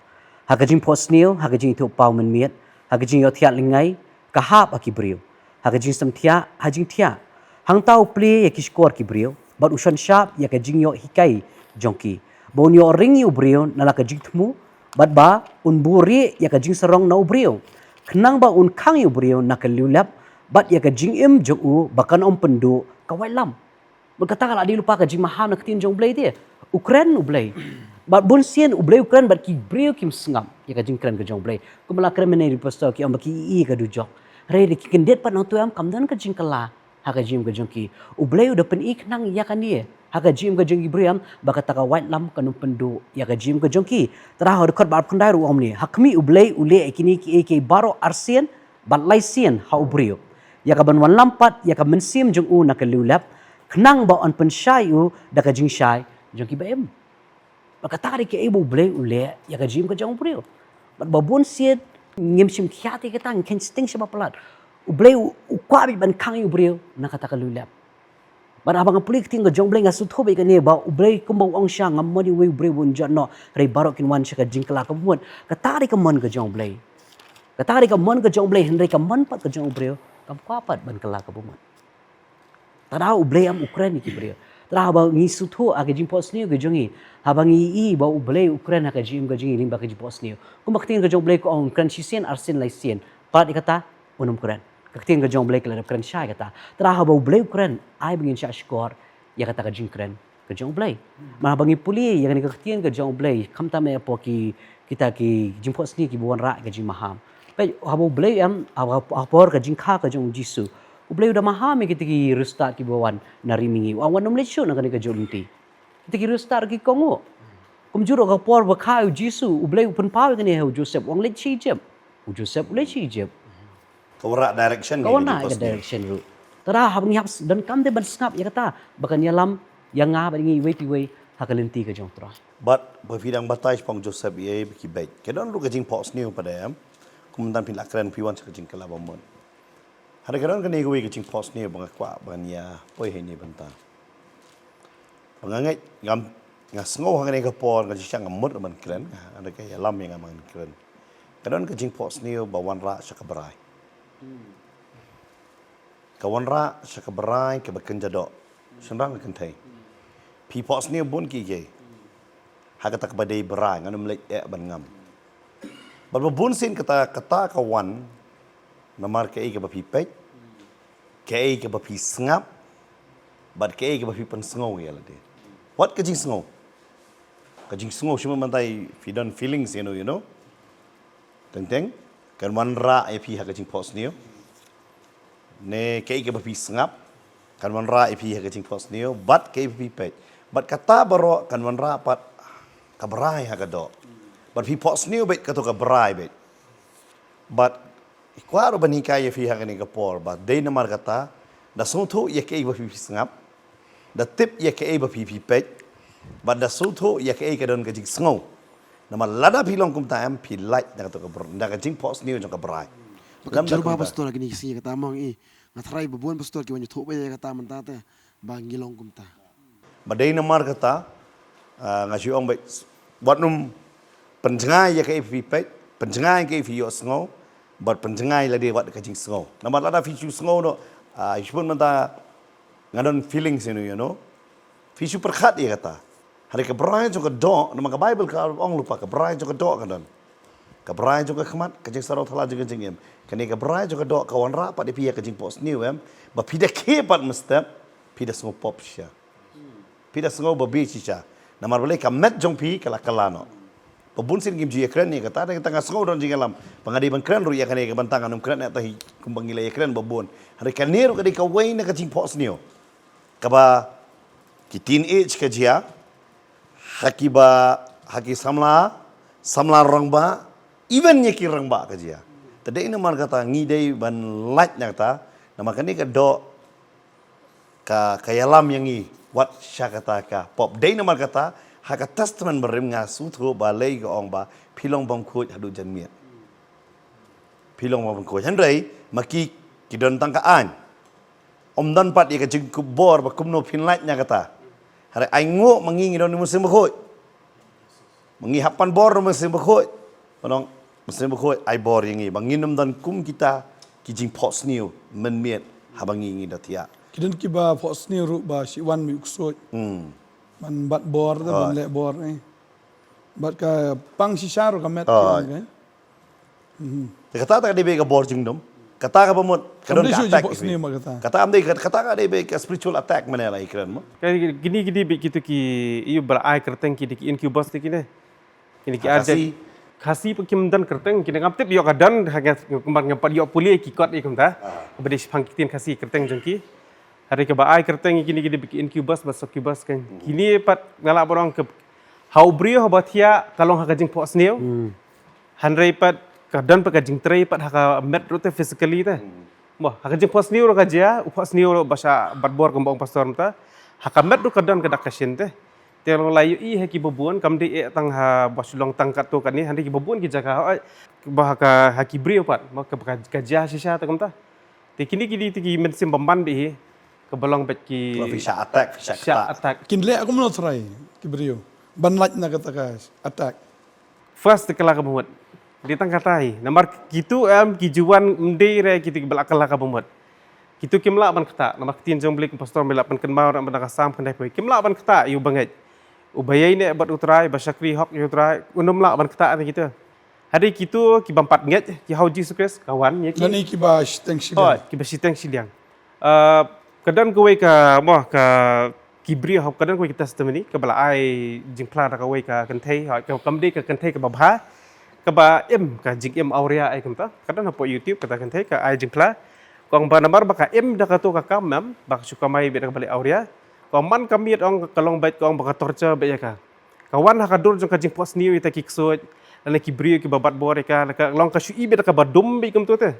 hakajing posnil hakajing tu pau men miet hakajing yo thiat lingai ka hap akibriu hakajing samthia hajing thia hang tau pli ya kiskor kibriu bat usan sharp ya kajing yo hikai jongki bonyo ringi ubriu na la kajing thmu bat ba un buri ya kajing sarong na ubriu kenang ba un khang ubriu na kalulap bat ya kajing im jogu bakan pendu kawai lam berkata kalau dia lupa kajing maham nak tin jong blai dia Ukraine ublai bat bun sien ublai Ukraine bat ki brio kim sngam ya kajing kran ke jong blai kumala kran menai pastor ki am ki I ka dujok re de ki kendet pat nang tuam kamdan kajing kala ha kajing ke jong ki ublai udah pen ik nang ya kan dia ha kajing ke jong ibriam bakata ka white lam kanum pendu ya kajing ke jong ki tara ha dekat bat khandai ru om ni hakmi ublai ule kini ki ek baro arsien bat lai sien ha ubrio ya ka ban wan lampat ya ka mensim jong u nak lulap kenang ba on penshayu da kajing shai jong ki baem bakata ri ke ibu blai ule ya kajing ke jong brio bat babun sien ngim sim khiati ke tang ken sting seba pelat ublai ukwa bi ban khang ubrio na kata kalulap bat abang pulik ting ke jong blai ngasu thobe ke ne ba ublai kumbang ong sha ngam modi we ublai bun janno re barok kin wan shaka jingkla ka muat kata ri ke mon ke jong blai kata ri ke mon ke jong blai henry ke mon pat ke jong brio kam kwapat ban kala ka bumat tada ublai am Ukraine ki brio tada ba ngi sutho age jing posni ke jongi habang I ba ublai Ukraine ka jing limba ke jing posni kum baktin ke jong blai ko ong kan sisen arsin lai sien pat ikata unum Ukraine kaktin ke jong blai ke Ukraine sha kata tada ba ublai Ukraine ai bingin sha skor ya kata ke jing Ukraine ke jong blai ma bangi puli ya ni kaktin ke jong blai kamta me po ki kita ki jing posni ki buan ra ke jing maham pe habo blai am apor ke jing kha ke jong jisu ublai udah mahami kita ki restart ki bawan narimingi wan nom lecho na kani ka jolunti kita ki restart ki kongo kumjuro ka por ba kha jisu ublai upen pawe kani he joseph wang lechi jem joseph lechi jem Kawara direction kawana ka direction ru tara habang yaps dan kam de ban snap ya kata bakan yalam yang nga ba ngi wei pi wei hakalenti ka jong tra But befidang batai pang Joseph ye ki baik. Kedon lu kajing pos new pada am. Kemudian pin lakran piwan kajing kala bomon. Hari kadang kan ego kajing pos new bang kwa bang ya poi he ni banta. Bangangai ngam ngasngo hangan ego por kajing sang ngamut man kren. Ada ke lam yang man kren. Kadon kajing pos new bawan ra sakabrai. Kawan ra sakabrai ke bekerja dok. Senang kentai. Pi pos new bun ki ke. Hakata kabadai berai nganu melek ban ngam. Berbun sin kata kawan namar ke ke bapi pek ke bapi sengap bad ke bapi pen sengau ya lade. What kajing sengau? Kajing sengau cuma mantai fidan feelings you know. Tenteng kan manra pi kajing pos niu. Ne ke bapi sengap kan manra pi kajing pos niu bad ke bapi pek. Bad kata baro kan manra pat kabrai hagado. But fi pos new bet kato kabrai bet. But ikwaro banika ye fi hagani kapor but day namar kata da sunto ye ke ba fi sngap. Da tip ye ke ba fi pet. But da sunto ye ke kadon ka jing sngo. Nama lada fi long kum tam fi light na kato kabr. Da ka jing pos new jong kabrai. Bakit jarba pastor gini kisi kata amang ngatrai babuan pastor ki wanyo thobe kata mentate bang ngilong kumta. But day namar kata ngasi ong bet buat num penjengai ya ke fi pet penjengai ke fi yo sngo but penjengai la dia buat kajing sngo nama lada fi chu sngo no ispun menta ngadon feelings you know fi chu perkhat dia kata hari ke brai jo ke do nama ke bible ka ong lupa ke brai jo ke do kadon ke brai jo ke khmat kajing sarau thala jo ke jingem kani ke brai jo ke do kawan ra pat dia pi kajing pos new em ba pi de ke pat mestep pi de sngo pop sha pi de sngo ba bi cha namar boleh kamet jong pi kala kalano pabun sin gim ji ekran ni kata ada tengah sengau don jingalam pangadi ban kran ru ya kan ke bantangan um kran atahi kumbang ila ekran babun hari kanero kadi ka wai na kajing pos nio kaba ki teenage ka jia haki samla rong ba even ye ki rong ba ka jia tadai namar kata ngidai ban light na kata nama kani ka do ka kayalam yang i wat syakata ka pop day namar kata haka testament berim nga sutro ba lei ga ong ba pilong bang khoj hadu jan miet pilong ma bangko Henry maki kidon tangkaan om dan pat ia kajing kubor ba kumno pinlight nya kata hari ai ngo mangingi don musim bakoi mangi hapan bor musim bakoi panong musim bakoi ai bor yangi banginum dan kum kita kijing pots new menmiet habangi ngi datia Kidan kiba Fox News ru ba si wan mi uksoi. Man bat bor ta ban le bor ni. Bat ka pang si sharu ka met kan. kata tak debe ka bor jing dom kata ka pamot kadon Kamde ka shu attack Fox News ma kata. kata amde kata ka debe ka spiritual attack mana lah ikran mo Gini begitu ki iu berai kerteng ki di incubus ti kini. Kini ki ada Kasih. kasih pekim dan kerteng kini ngaptip yo kadan hanya kembar ngampat yo puli ki kot ikum ta. Kepada pangkitin kasih kerteng jengki. Hari ke baai kerteng kini bikin incubus masuk incubus kan. Kini pat ngalak borong ke hau brio batia kalong hakajing Fox News. Hanrei pat kadan pa kajing tray pat haka met rote physically ta. Wah, hakajing Fox News kaja, Fox News bahasa badbor kembang pastor ta. Haka met ro kadan kadak kasin te. Telo layu i haki babuan kam de tang ha basulong tangkat tu kan ni hanrei ki babuan ki jaga bahaka haki brio pat ma kaja sisa ta kam ta. Te kini tiki mensim pembandi ke belong bet ki fisha attack fisha syak kata attack. Kin le aku menot try kibrio. Ban laj na kata ka attack. First tekala ka bumut. Di tang katai. Nomor kitu kijuan mde re kiti belakala ka bumut. Kitu kimla ban kata. Nomor kitin jong blik pastor mela pan kan mau ban ka sam kan dai poi. Kimla ban kata yu banget. Ubayai ne bat utrai basakri hok yu utrai. Unum la ban kata ni kita. Hari kitu ki bampat nget ki hauji sukres kawan ya ki. Dan iki ba teng shi. Oh, ki basiteng siliang. Kadang kowe ka moh ka kibri hop kadang kowe kita setemi ni ka bala ai jingpla ka kowe ka kentei ha ka kamdi ka kentei ka babha ka ba ka jing aurea ai kamta kadang po YouTube kata kentei ka ai jingpla kong ba namar ba ka da ka to ka kamam ba suka mai be ka bali aurea kong man kami ong kalong bait kong ba ka torture be ka kawan ha ka dur jong ka jing Fox News ita kiksot ala kibri ki babat bore ka long ka shui be ka ba dum be kam to te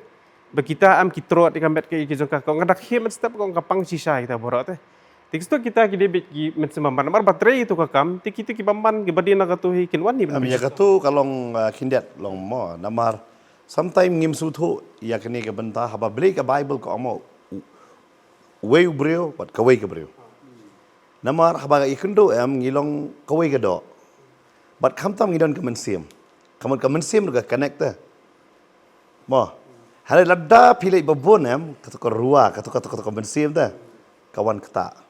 ba kita kitrot di kambet ke jong ka kong ngadak him step kong kapang sisa kita borot te Tiksto kita kidebit ki metsemamban mar baterai itu kakam tiki bamban ki badina katuhi kinwan ni Ami katu kalong kindet long mo namar sometime ngim suthu ya kini ke benta haba beli ke Bible ko amo wei brio pat ka wei ke brio namar haba ikendo ngilong ka wei ke do bat kamtam ngidon ke mensim kamun ke mensim ga connect mo hari ladda pilih babon katu ko ruwa katu mensim ta kawan kata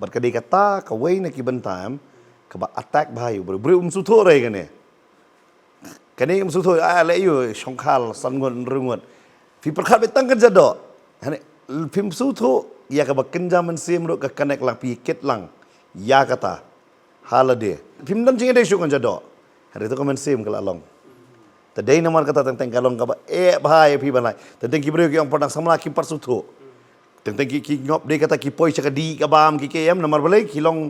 berkadi kata kawai nak ibentam keba attack bahayu beri umsuto rai kene kene umsuto le yu shongkal sangon rungot fi perkhat betang kan jado hane film suto ya keba kenja mensim ro ka connect lang pikit lang ya kata halade film dan jinge de shu kan jado hari tu mensim kala long tadai namar kata tentang kalong keba bahaya pi banai tentang kibrio yang pernah samla ki parsuto tentang ki ngop dia kata ki poi cakap di kabam ki kem nomor balik kilong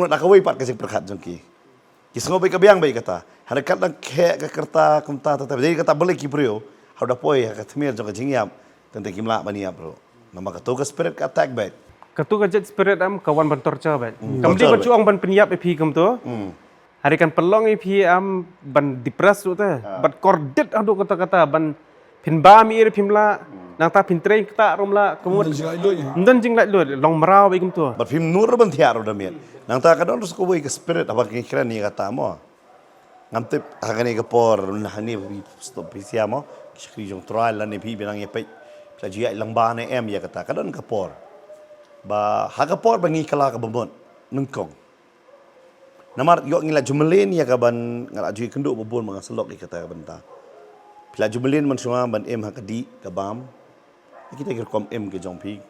nak kawai pat kasih perkat jengki ki sengobai ka biang bai kata harakat nak ke kerta kumta tetap jadi kata balik ki brio hauda poi ka tmir jong jingiam tentang ki mla bania bro nama kata ka spirit ka attack back katu ka jet spirit kawan ban torture bat kamdi berjuang ban peniap epi kam tu hari kan pelong epi ban depres tu ban kordet adu kata ban pinba mi pimla nang ta pintrei kata romla kemud ndan jing lai lo long merau bai kam tu but film nur ban tiar ro damian nang ta kadon terus ko ka spirit apa ki kira ni kata mo ngamte hagani ka por hani stop pisia mo kri jong trial lan ni pi binang ye pai la jia lang ba ne ya kata kadon ka por ba haga por bangi kala ka bomon nungkong namar yo ngila jumelen ya ka ban ngala jui kendo bobon mga selok ki kata benta pila jumelen man semua ban hakadi ka bam kita kira kom ke jong pi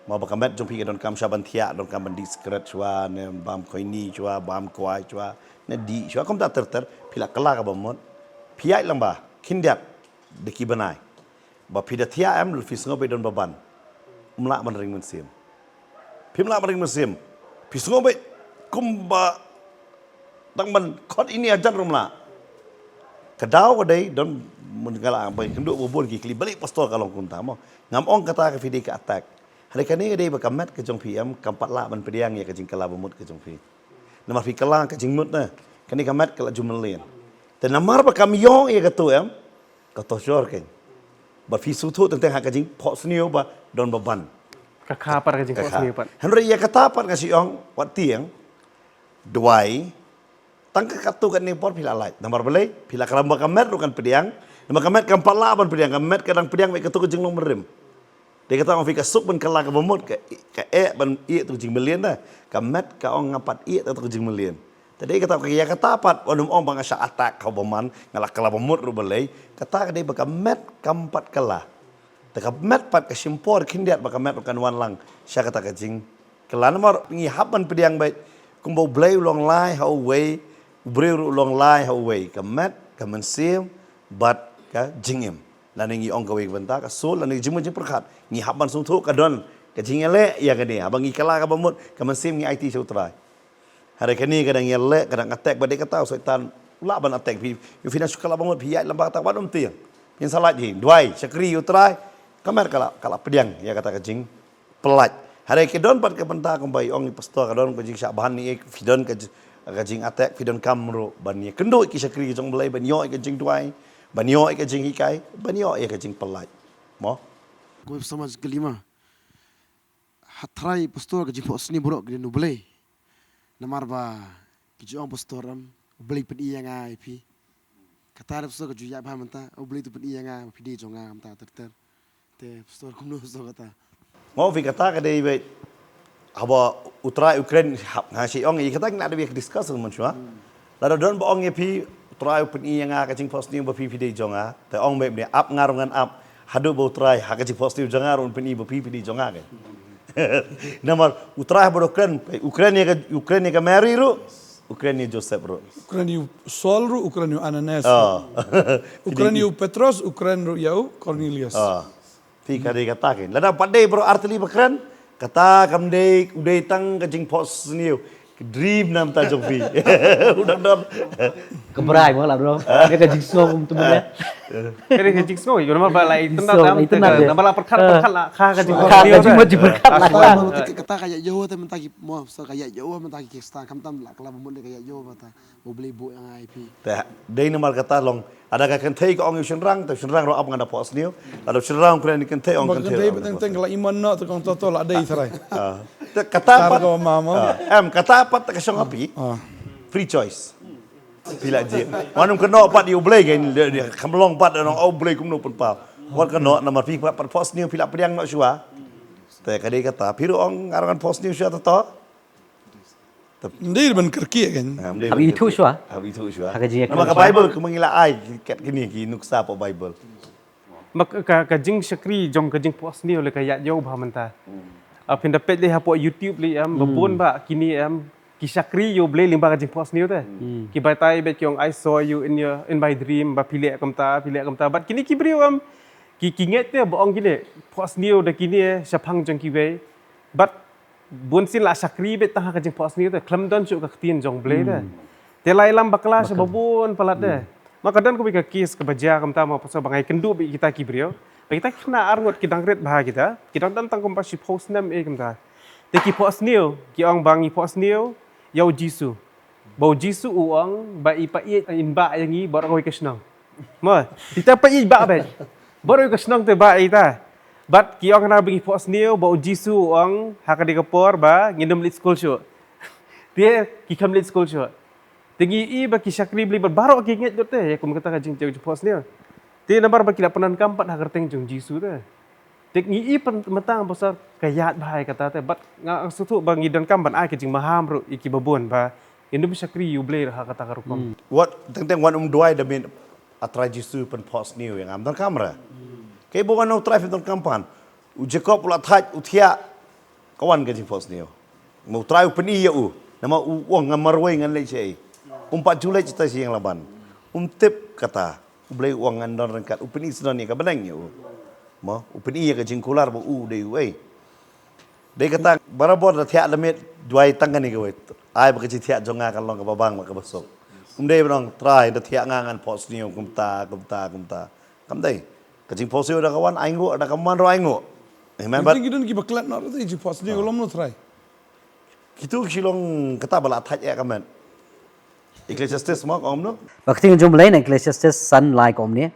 ma ba kamet jong pi ke don kam shaban thia don kam ban diskret chwa ne bam koini chwa bam kwai chwa ne di chwa kom ta ter pila kala ka bomon piai lang ba kindiat de ki banai ba pi da thia lu fi sngo be don baban umla man ring mensim pimla man ring mensim pi sngo be kumba tang ban khot ini ajan rumla kadau dai don menggala apa kenduk bobon ki kli balik pastor kalong kunta mo ngam ong kata ke fidi ka attack hari kani dei ba kamet ke jong pm kampat la ban pediang ya ke jing kala bomut ke jong fi nama fi kala ke jing mut na kani kamet kala jumelen te namar ba kam yong ya katu ka to shor ken ba fi su thu tentang hak kajing pot sniu ba don beban Kakak para kajing pos senior pat. Henry ya kata pat ngasi ong wat tiang duai tang katu kan ni por pila lai nomor belai pila kalamba kamet kan pediang nama kamet kan pala ban pediang kamet kadang pediang mai katu kajing long merim dia kata orang fika sup ban kala ka bomot ka ban i tu kajing melian dah kamet ka ong ngapat i tu kajing melian tadi kata ya kata pat onum ong bang asa atak ka boman ngalak kala bomot ru belai kata ka dia bakamet kampat kala Taka met pat kasimpor kindiat baka met kan wan lang siya kata kajing kelan mar ngi haban pediang bait kumbo blay long lai how way breu long lai how way ka met ka mensim bat ka jingim lan ngi ong gawe benta ka sol lan ngi jimu jim perkat ngi haban sung thu ka don ka jingele ya ka ni abang ngi kala ka bamut ka mensim ngi IT sutrai hari kani kadang yelle kadang attack badai kata setan la ban attack pi yu fina sukala bamut pi ya lambak tak badum tiang yang salah ji duai sakri utrai kamar kala pediang ya kata kajing pelat hari kedon pat ke benta kumbai ong pastor kadon kajing syak bahan ni fidon kajing attack fidon kamro bani kendo ki sakri jong belai banyo kajing duai banyo kajing ikai banyo ya kajing pelat mo Gue bersama kelima. Hatrai pastor ke jipok seni buruk ke nu belai. Namar ba kijong pastoram belai pedi yang ai pi. Kata ada pastor ke juya ba menta belai tu pedi yang ai pedi jonga menta ter. Te pastor kumno pastor kata. mo fi kata ka dei bet haba utra Ukraine ngasi ong i kata nak ada biak discuss mun chua la don ba ong ye pi utra pedi yang ai kajing posting ba pi pedi jonga te ong bet ni up ngarungan up hadu ba utra ha kajing posting jonga ron pedi ba pi pedi jonga ke Namar utrah bodo Ukraine ka Mary ru Ukraine Joseph ru Ukraine Saul ru Ukraine Ananias Ukraine Petros Ukraine ru yau Cornelius ti ka de kata ke lada padai bro artli bakran kata kam de udai tang kajing pos niu dream nam ta jong pi udang dam Keberai mo lah bro. Dia kajing song tu boleh. Kiri kajing semua, yo nama balai tenang Song, itu nak dia. nama la perkat lah, kajing Kajing mo berkat lah. Kalau kata kayak Jawa tu mentaki mau kayak Jawa mentaki kita kam tam lah kalau memulai kayak Jawa mata mau beli bu yang IP. ta de namar kata long ada ka kan thei ko ong shenrang ta shenrang ro ap ngada pos niu ada shenrang Ukraine kan thei ong kan Maka thei dia teng kalau iman no tu kong toto lah ada isarai kata pat Targo mama kata pat ka syong api free choice pila je manum keno pat you blay gain dia kamlong pat nong au blay kum no pun pa wat keno namar pi pat pos niu pila pediang no shua te ka de kata piru ong arangan pos niu shua to Dia ban kerki kan Abi itu shua. Abi itu shua Hak kajing nama ka Bible ku mengila ai ket kini ki nuksa po Bible mak kajing syakri jong kajing pos ni oleh kayak jauh bah mentah. Apin dapat le hapo YouTube le babon ba kini ki syakri yo boleh limba kajing pos ni tu. Ki batai bet yong I saw you in my dream ba pilek kamta bat kini ki beri ki nget te boong gini pos ni dah kini syapang jong ki be bat bunsin la syakri bet tah kajing pos ni tu klam don cuk ka tin jong boleh tu. Te lai lam bakla babon palat deh. Maka dan ko bika kis ke baja kamta ma pasal bangai kendu bi kita ki brio. Kita kena arngot kidang red bah kita. Kidang tentang kompas si post nam kamta. Te ki pos niu ki ong bangi pos niu yau jisu. Bau jisu uang ba ipa in ba yang ni baru ko kesnang. Ma kita pa i ba ba. Baru ko kesnang te ba ita. Bat ki ong na bangi pos niu bau jisu uang hakadi kapor ba ngindom lit school show. Dia ki kam lit school show. Tinggi bagi syakri beli berbarok ki nget dote ya kum kata kajing jauh pos ni. Ti nambar bagi la penan kampat hakar teng jong jisu te. Tinggi metang pasal kayat bahai kata te bat ngang sutu bangi dan kampan ai kajing maham ru iki babon ba. Indum syakri you blay ha kata karukom. what tentang wan duai da min atra jisu pen pos niu yang am dan kamera kay bo wan trai fen kampan u Jacob ula thaj u thia kawan kajing pos niu mau trai u pen iya u nama u wong ngamarwai ngan le chei 4 Julai cita siang laban. Tip kata, boleh uang andon rengkat. Upeni sedang ni kabenang ya. Ma, upeni ya kajing kular bu de wei. Dia kata barabor dah tiak lemit dua tangan ni kau. Ai berkecil tiak jonga kan long ke babang mak besok. Dia bilang try dah tiak ngangan pos ni kumta. Kamdai. Kajing pos dah kawan aingo ada kaman ro aingo. Mungkin kita ni baklat nak tu je pos ni kalau mau try Kitu silong kata bala thaj ya kaman. Ecclesiastes mak om no. Waktu yang jom lain Ecclesiastes sun like om ni.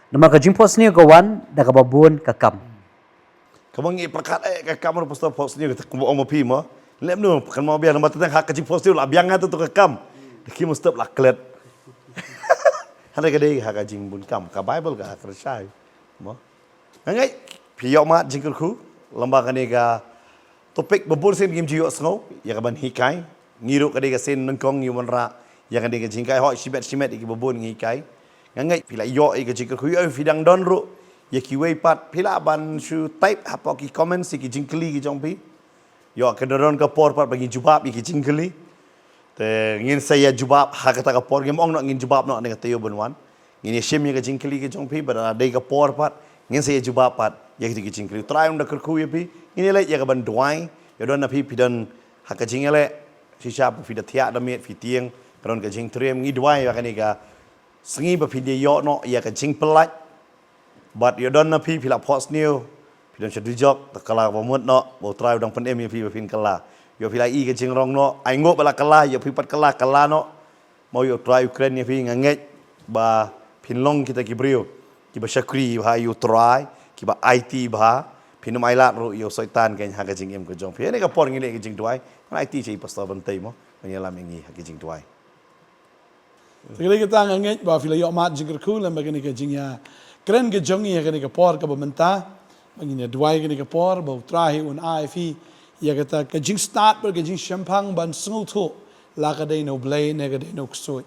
Nama ka jingpo sni kawan da ka babun ka kam. Kamu ngi perkat ke kamar pastor post ni kita kumpul pi mo. Lem nu kan mau biar nama tentang hak kecil post ni lah biang tu ke kam. Deki mustap lah klet. Hana ka dei hak jing bun kam ka Bible ka kersyai. Mo. Ngai piyok mat jingkur ku lamba ka ni ka topik babun sen game jiyo sngo ya ka ban hikai ngiru ka dei ka sen nengkong ni ra ya ka dei ka jingkai ho shimet iki babun ngikai. Ngai pila yo ka jingkur ku yo fidang don ru ya ki wei pat pila ban shu type apa ki comment si ki jingkli ki jongpi yo ke doron ka por pat bagi jubab ki jingkli te ngin saya jubab ha kata ka por ngem ong no ngin jubab no ne ka teo bonwan ngin shim ya ka jingkli ki jongpi ba dei ka por pat ngin saya jubab pat ya ki jingkli try unda kerku ya pi ngin le ya ka ban duai yo don na pi pidan ha ka jingele si sha pi da tia da met fi tieng karon ka jing trem ngi duai ya ka ni ka sengi ba pi de yo no ya ka jing pelat but you don't know people like post new people should do job the kala pamut no bo try dang pen em people pin kala you feel like i ke jing rong no ai ngop bala kala you people kala no mau you try Ukraine pi nganget ba pin long kita ki brio ki ba shakri ha you try ki ba IT ba pin mai la ru you soitan kan ha ke jing em ko jong pi ne ka por ngi le ke jing duai IT chei pastor ban tai mo ni la mengi ha ke jing duai Sekali kita nganget ba fila yo mat jingkur ku lamba kini ke jing ya keren ke jongi ya kini ke por ke bementa bangini duai kini ke por ba trahi un IFI ya kata ke jing start ber ke jing champang ban sngul tu la ka dei no blay ne ka dei no ksoi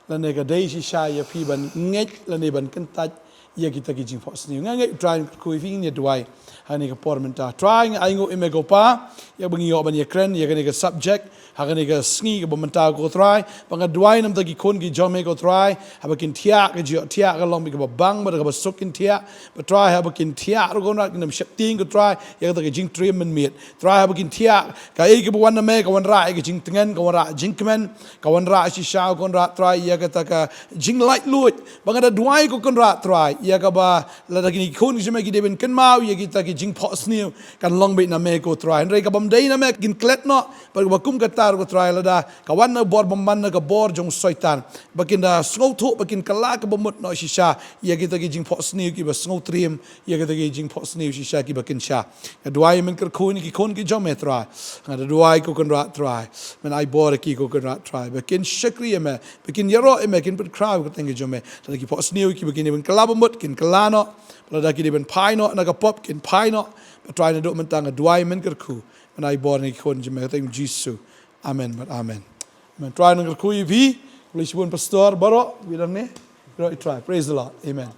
la ne ka dei si sha ya pi ban nget la ne ban kentaj ya kita ke jing fos ni nganget try ku fi ni duai hani ke por menta trying aingo imego pa ya bangi yo ban ya keren ya kini ke subject hakani ka sngi ka bamanta ko try panga duai nam ta ki kon ki jome ko try habakin tia ka jio tia ka long bi ka bang ba ka sukin tia ba try habakin tia ro ko na nam shapting ko try ya ka jing trim men miet try habakin tia ka e ki wan na me ka wan ra ka jing tengen ka wan ra jing kemen ka wan ra si sha kon ra try ya ka ta ka jing light luit banga da duai ko kon ra try ya ka ba la da ki kon ki me ki deben ken mau ya ki ta ki jing pos ni kan long bi na me ko try re ka bam dei na me kin klet no ba kum ka tar ko try la da kawan na bor bamman na ka bor jong soitan bakin da snow to bakin kala ka bamut no shisha ya kita ki jing pos ni ki ba snow trim ya kita ki jing pos ni shisha ki bakin sha ka duai men ker kun ki jom me try da duai ko kon ra try men ai bor ki ko kon ra try bakin shakri me bakin yaro me kin put crowd ko tengi jom me da ki pos ni ki bakin ben kala bamut kin kala no la da ki ben pai no na ka pop kin pai no ba try na do men tanga duai men ker ku men ai bor ni kon jom me teng jisu Amen, but amen. Amen. Try and kui vi, please pastor baro, we don't need. Try. Praise the Lord. Amen.